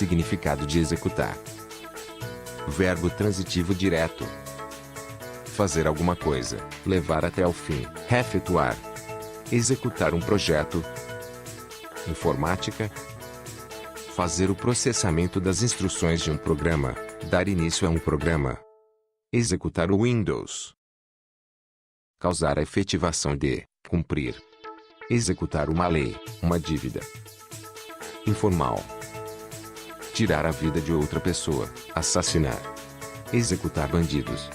Significado de executar. Verbo transitivo direto. Fazer alguma coisa, levar até o fim, efetuar. Executar um projeto. Informática. Fazer o processamento das instruções de um programa, dar início a um programa. Executar o Windows. Causar a efetivação de, cumprir. Executar uma lei, uma dívida. Informal. Tirar a vida de outra pessoa, assassinar. Executar bandidos.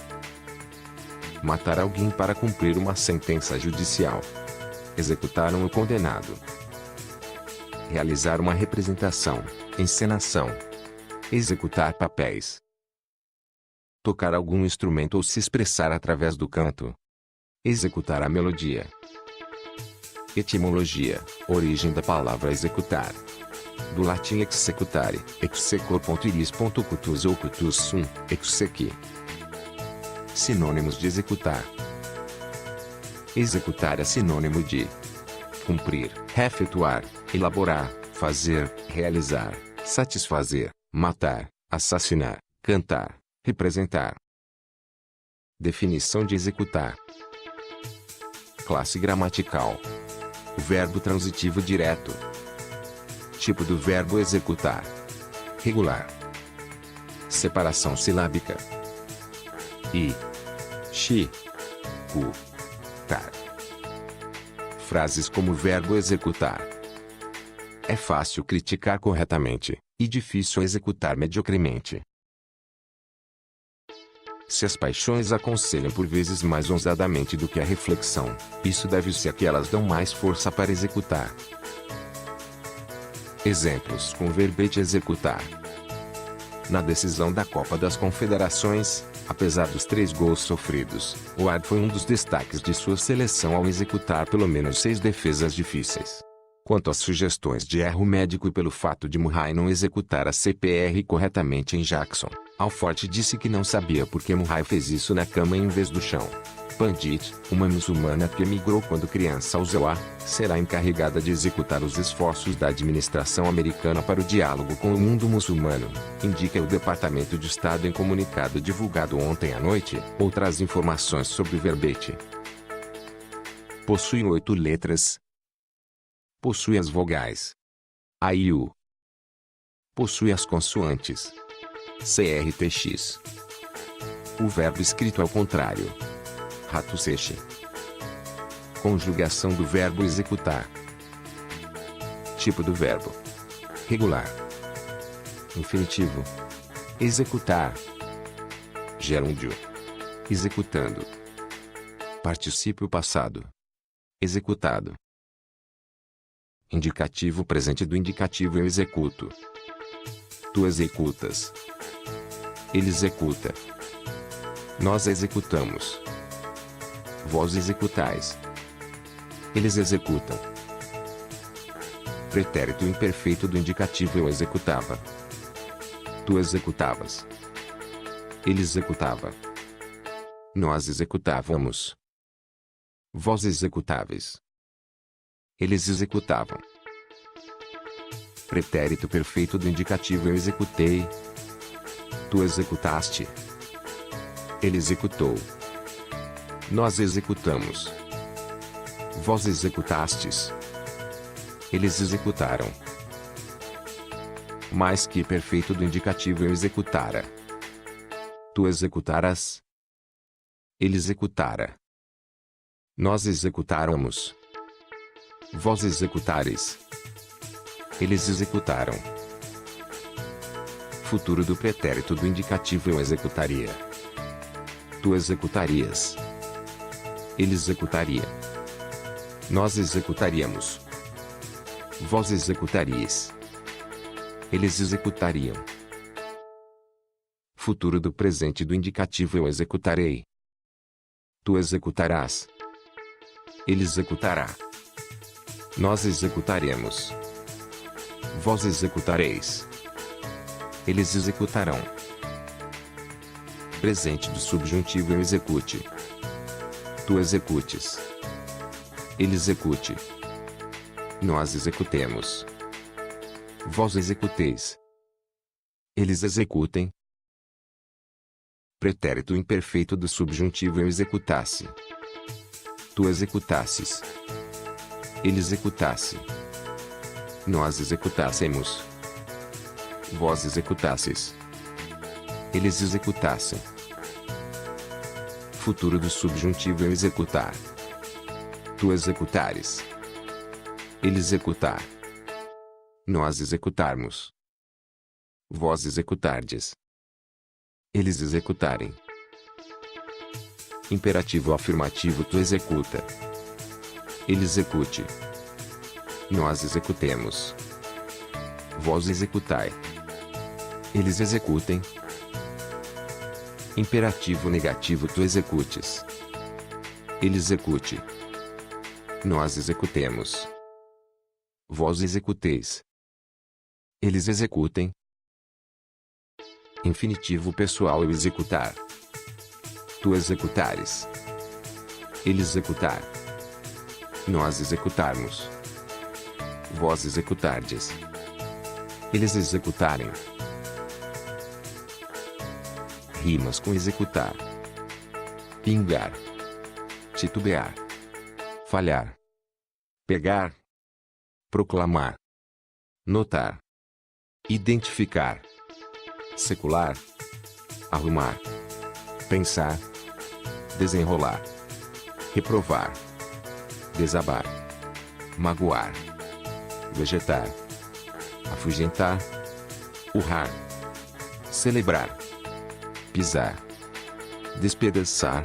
Matar alguém para cumprir uma sentença judicial. Executar um condenado. Realizar uma representação, encenação. Executar papéis. Tocar algum instrumento ou se expressar através do canto. Executar a melodia. Etimologia, origem da palavra executar. Do latim executare, execor.iris.cutus ou cutus sum, exequi. Sinônimos de executar. Executar é sinônimo de cumprir, efetuar, elaborar, fazer, realizar, satisfazer, matar, assassinar, cantar, representar. Definição de executar. Classe gramatical. O verbo transitivo direto. Tipo do verbo executar. Regular. Separação silábica. I. Xi. Cu. Tar. Frases como verbo executar. É fácil criticar corretamente, e difícil executar mediocremente. Se as paixões aconselham por vezes mais ousadamente do que a reflexão, isso deve-se a que elas dão mais força para executar. Exemplos com verbete executar. Na decisão da Copa das Confederações, apesar dos 3 gols sofridos, Ward foi um dos destaques de sua seleção ao executar pelo menos 6 defesas difíceis. Quanto às sugestões de erro médico e pelo fato de Murray não executar a CPR corretamente em Jackson, Alford disse que não sabia por que Murray fez isso na cama em vez do chão. Pandit, uma muçulmana que emigrou quando criança ao Zewa, será encarregada de executar os esforços da administração americana para o diálogo com o mundo muçulmano, indica o Departamento de Estado em comunicado divulgado ontem à noite. Outras informações sobre o verbete. Possui 8 letras. Possui as vogais A e U. Possui as consoantes CRTX. O verbo escrito ao contrário. Ratuseche. Conjugação do verbo executar. Tipo do verbo. Regular. Infinitivo. Executar. Gerúndio. Executando. Particípio passado. Executado. Indicativo presente do indicativo eu executo. Tu executas. Ele executa. Nós executamos. Vós executais. Eles executam. Pretérito imperfeito do indicativo eu executava. Tu executavas. Ele executava. Nós executávamos. Vós executáveis. Eles executavam. Pretérito perfeito do indicativo eu executei. Tu executaste. Ele executou. Nós executamos. Vós executastes. Eles executaram. Mais que perfeito do indicativo eu executara. Tu executarás. Ele executara. Nós executáramos. Vós executareis. Eles executaram. Futuro do pretérito do indicativo eu executaria. Tu executarias. Ele executaria. Nós executaríamos. Vós executaríeis. Eles executariam. Futuro do presente do indicativo eu executarei. Tu executarás. Ele executará. Nós executaremos. Vós executareis. Eles executarão. Presente do subjuntivo eu execute. Tu executes. Ele execute. Nós executemos. Vós executeis. Eles executem. Pretérito imperfeito do subjuntivo eu executasse. Tu executasses. Ele executasse. Nós executássemos. Vós executasses. Eles executassem. Futuro do subjuntivo eu executar. Tu executares. Ele executar. Nós executarmos. Vós executardes. Eles executarem. Imperativo afirmativo tu executa. Ele execute. Nós executemos. Vós executai. Eles executem. Imperativo negativo tu executes. Ele execute. Nós executemos. Vós executeis. Eles executem. Infinitivo pessoal eu executar. Tu executares. Ele executar. Nós executarmos. Vós executardes. Eles executarem. Rimas com executar. Pingar. Titubear. Falhar. Pegar. Proclamar. Notar. Identificar. Secular. Arrumar. Pensar. Desenrolar. Reprovar. Desabar. Magoar. Vegetar. Afugentar. Urrar. Celebrar. Pisar. Despedaçar.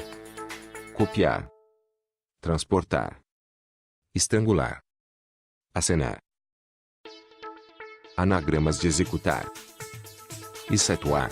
Copiar. Transportar. Estrangular. Acenar. Anagramas de executar. Excetuar.